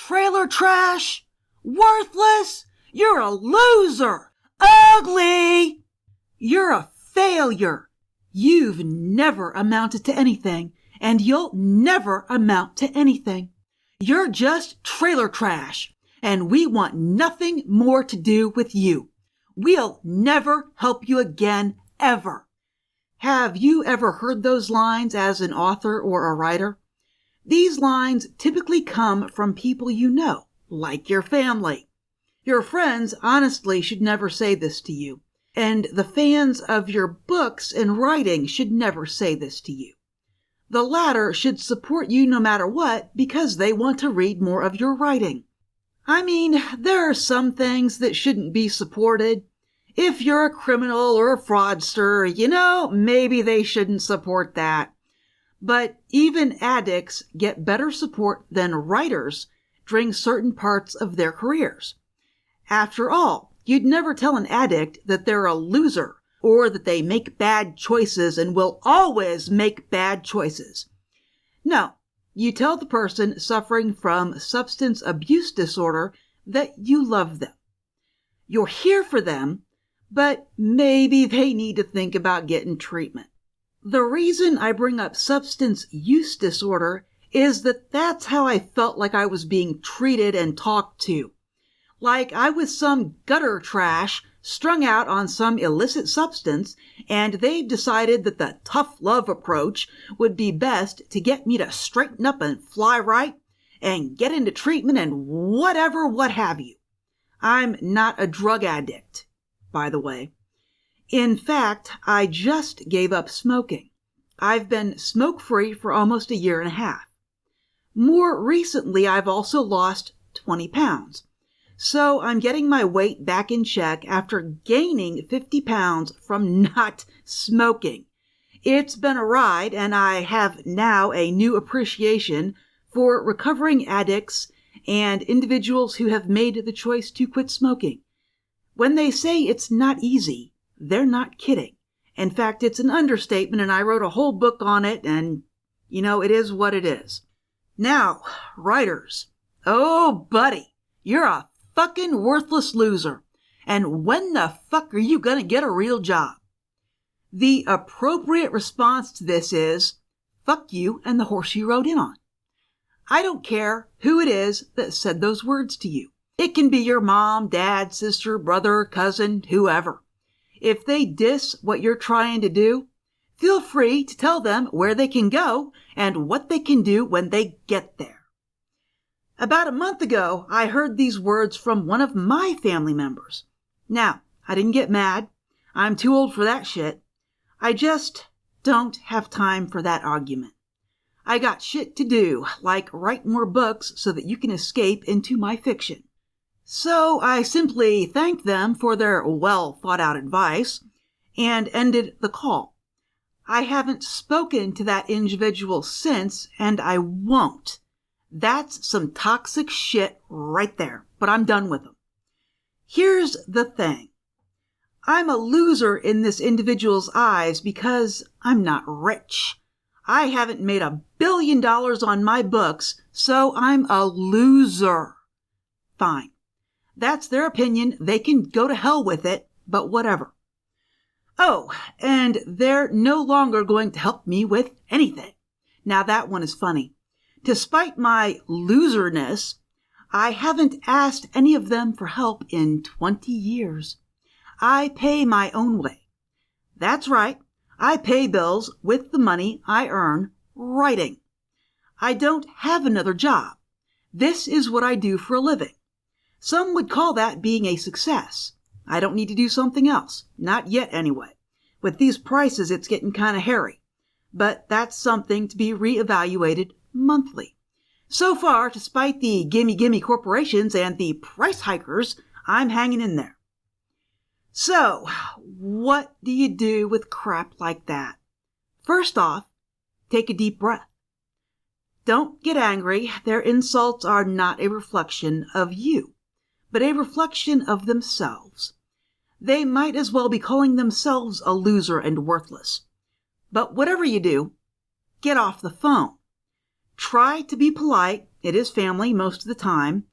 trailer trash, worthless, you're a loser, ugly, you're a failure. You've never amounted to anything, and you'll never amount to anything. You're just trailer trash, and we want nothing more to do with you. We'll never help you again, ever. Have you ever heard those lines as an author or a writer? These lines typically come from people you know, like your family. Your friends honestly should never say this to you, and the fans of your books and writing should never say this to you. The latter should support you no matter what because they want to read more of your writing. I mean, there are some things that shouldn't be supported. If you're a criminal or a fraudster, maybe they shouldn't support that. But even addicts get better support than writers during certain parts of their careers. After all, you'd never tell an addict that they're a loser or that they make bad choices and will always make bad choices. No, you tell the person suffering from substance abuse disorder that you love them. You're here for them, but maybe they need to think about getting treatment. The reason I bring up substance use disorder is that that's how I felt like I was being treated and talked to. Like I was some gutter trash strung out on some illicit substance, and they've decided that the tough love approach would be best to get me to straighten up and fly right and get into treatment and whatever, what have you. I'm not a drug addict, by the way. In fact, I just gave up smoking. I've been smoke-free for almost 1.5 years. More recently, I've also lost 20 pounds. So I'm getting my weight back in check after gaining 50 pounds from not smoking. It's been a ride, and I have now a new appreciation for recovering addicts and individuals who have made the choice to quit smoking. When they say it's not easy, they're not kidding. In fact, it's an understatement, and I wrote a whole book on it, and, it is what it is. Now, writers. Oh, buddy, you're a fucking worthless loser. And when the fuck are you gonna get a real job? The appropriate response to this is, fuck you and the horse you rode in on. I don't care who it is that said those words to you. It can be your mom, dad, sister, brother, cousin, whoever. If they diss what you're trying to do, feel free to tell them where they can go and what they can do when they get there. About a month ago, I heard these words from one of my family members. Now, I didn't get mad. I'm too old for that shit. I just don't have time for that argument. I got shit to do, like write more books so that you can escape into my fiction. So I simply thanked them for their well-thought-out advice and ended the call. I haven't spoken to that individual since, and I won't. That's some toxic shit right there, but I'm done with them. Here's the thing. I'm a loser in this individual's eyes because I'm not rich. I haven't made $1 billion on my books, so I'm a loser. Fine. That's their opinion. They can go to hell with it, but whatever. Oh, and they're no longer going to help me with anything. Now that one is funny. Despite my loserness, I haven't asked any of them for help in 20 years. I pay my own way. That's right. I pay bills with the money I earn writing. I don't have another job. This is what I do for a living. Some would call that being a success. I don't need to do something else. Not yet, anyway. With these prices, it's getting kind of hairy. But that's something to be reevaluated monthly. So far, despite the gimme corporations and the price hikers, I'm hanging in there. So, what do you do with crap like that? First off, take a deep breath. Don't get angry. Their insults are not a reflection of you, but a reflection of themselves. They might as well be calling themselves a loser and worthless. But whatever you do, get off the phone. Try to be polite It is family most of the time.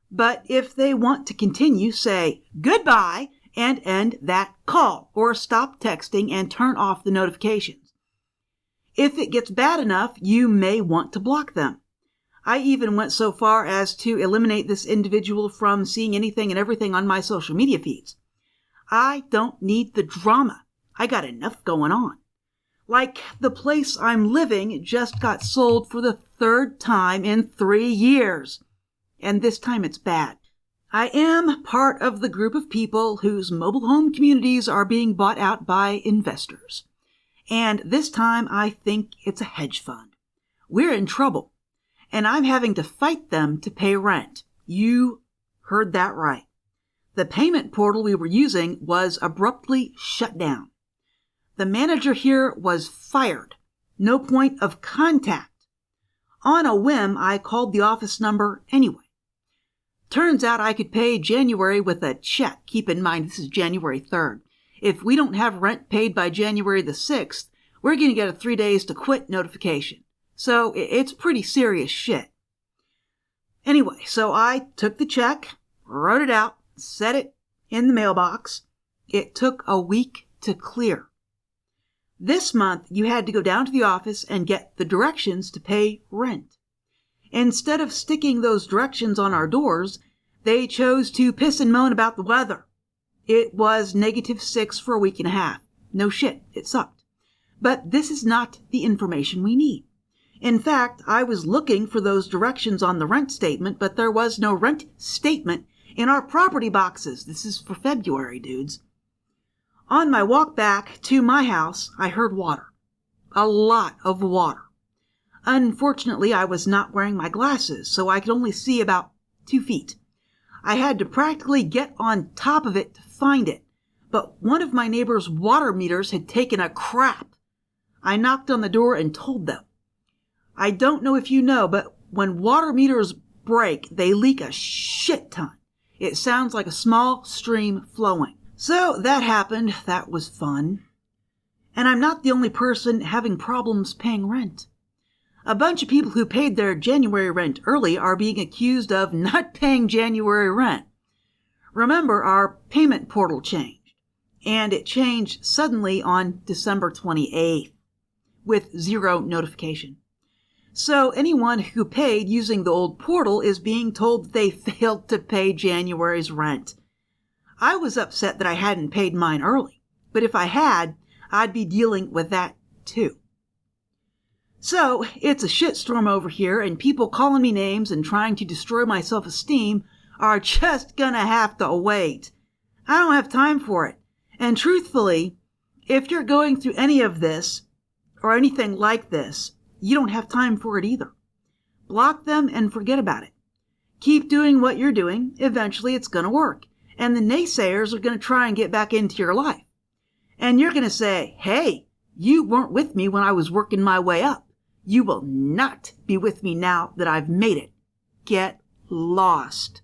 But if they want to continue, say goodbye and end that call, or stop texting and turn off the notifications. If it gets bad enough, you may want to block them. I even went so far as to eliminate this individual from seeing anything and everything on my social media feeds. I don't need the drama. I got enough going on. Like the place I'm living just got sold for the 3rd time in 3 years. And this time it's bad. I am part of the group of people whose mobile home communities are being bought out by investors. And this time I think it's a hedge fund. We're in trouble. And I'm having to fight them to pay rent. You heard that right. The payment portal we were using was abruptly shut down. The manager here was fired. No point of contact. On a whim, I called the office number anyway. Turns out I could pay January with a check. Keep in mind, this is January 3rd. If we don't have rent paid by January the 6th, we're going to get a 3 days to quit notification. So it's pretty serious shit. Anyway, so I took the check, wrote it out, set it in the mailbox. It took a week to clear. This month, you had to go down to the office and get the directions to pay rent. Instead of sticking those directions on our doors, they chose to piss and moan about the weather. It was -6 for a week and a half. No shit, it sucked. But this is not the information we need. In fact, I was looking for those directions on the rent statement, but there was no rent statement in our property boxes. This is for February, dudes. On my walk back to my house, I heard water. A lot of water. Unfortunately, I was not wearing my glasses, so I could only see about 2 feet. I had to practically get on top of it to find it, but one of my neighbor's water meters had taken a crap. I knocked on the door and told them. I don't know if you know, but when water meters break, they leak a shit ton. It sounds like a small stream flowing. So that happened. That was fun. And I'm not the only person having problems paying rent. A bunch of people who paid their January rent early are being accused of not paying January rent. Remember, our payment portal changed, and it changed suddenly on December 28th with 0 notification. So anyone who paid using the old portal is being told that they failed to pay January's rent. I was upset that I hadn't paid mine early, but if I had, I'd be dealing with that too. So, it's a shitstorm over here, and people calling me names and trying to destroy my self-esteem are just gonna have to wait. I don't have time for it. And truthfully, if you're going through any of this, or anything like this, you don't have time for it either. Block them and forget about it. Keep doing what you're doing. Eventually it's gonna work. And the naysayers are gonna try and get back into your life. And you're gonna say, hey, you weren't with me when I was working my way up. You will not be with me now that I've made it. Get lost.